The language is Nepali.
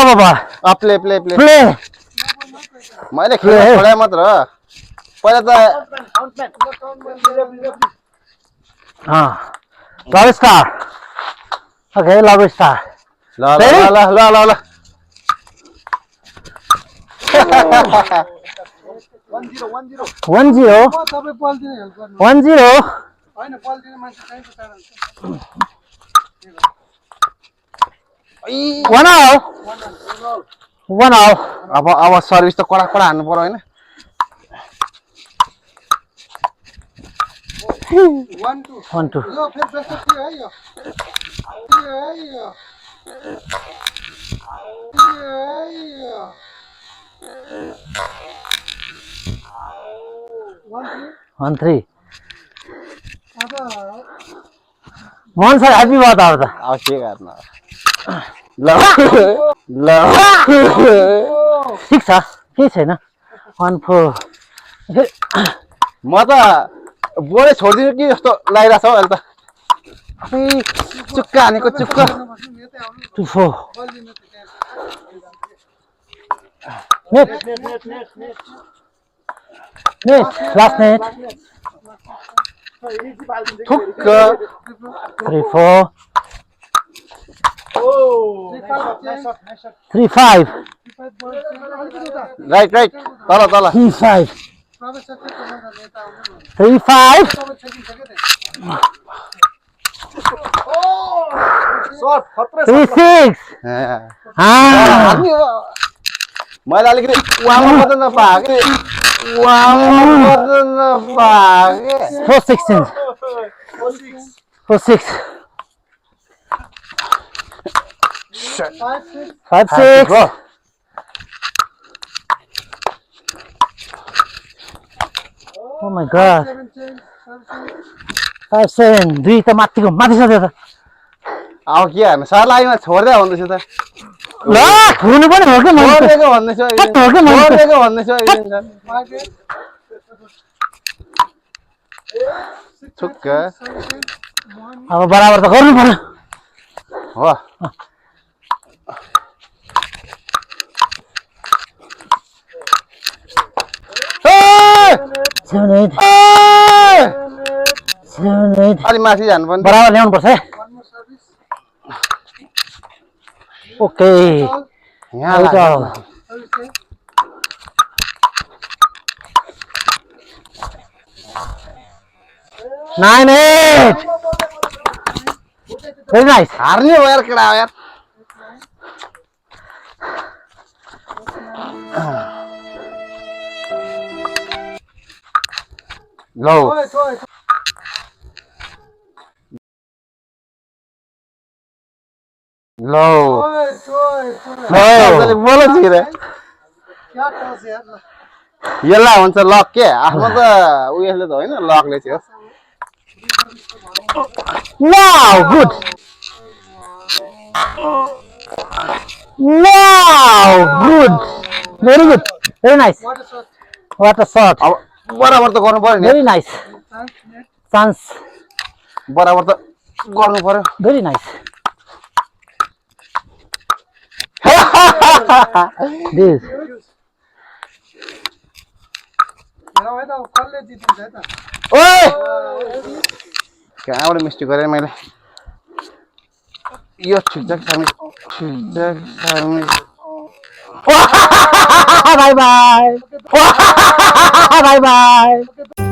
बाबा प्ले प्ले प्ले प्ले मैले खेल छोडे मात्र पहिला त love star okay love star ल ल ल ल ल ल 10 1 out अब सर्भिस त कडा कडा हान्नु पर्यो हैन 1 2 यो फेरि बेस्ट थियो है यो One three. Mohan sir happy बात अब त अब के गर्न ल ल 6 छ के छैन 1 4 म त बोले छोड्दिनु कि जस्तो लागिरहेछ हौ अहिले त अबे चुक्का हानेको चुक्का 2 4 net last net ठुक्क 3 4 3 5 right right तल तल 3 5 3 5 3 6 मैले अलिकति वामा गर्दा नपाए वामा गर्दा नपाए 4 16 4 6 5 6 Oh my god 5 7 दुई त माथिको माथि छ त्यो त अब के हार्नु सरलाईमा छोड्दै भन्दैछ त ल हुनु पनि हो के छोडेको भन्दैछ छोडेको भन्दैछ ठुक्क अब बराबर त गर्नु पर्यो हो अलि माथि जानु पर्ने बराबर ल्याउनु पर्छ है ओके यहाँ नाइन एट भेरी नाइस हार्ने हो यार केटा यार लो लो बोल रे यसलाई भन्छ लक के आफ्नो त उयसले त होइन लकले चाहिँ Wow, good. Wow, good. Very good. Very nice. What a shot. अब बराबर त गर्नु पर्यो नि Very nice. Chance. बराबर त गर्नु पर्यो Very nice. This. ओए कहाँबाट मिस्टेक गरेँ मैले यो छिक्छक सामी Bye bye. Bye bye.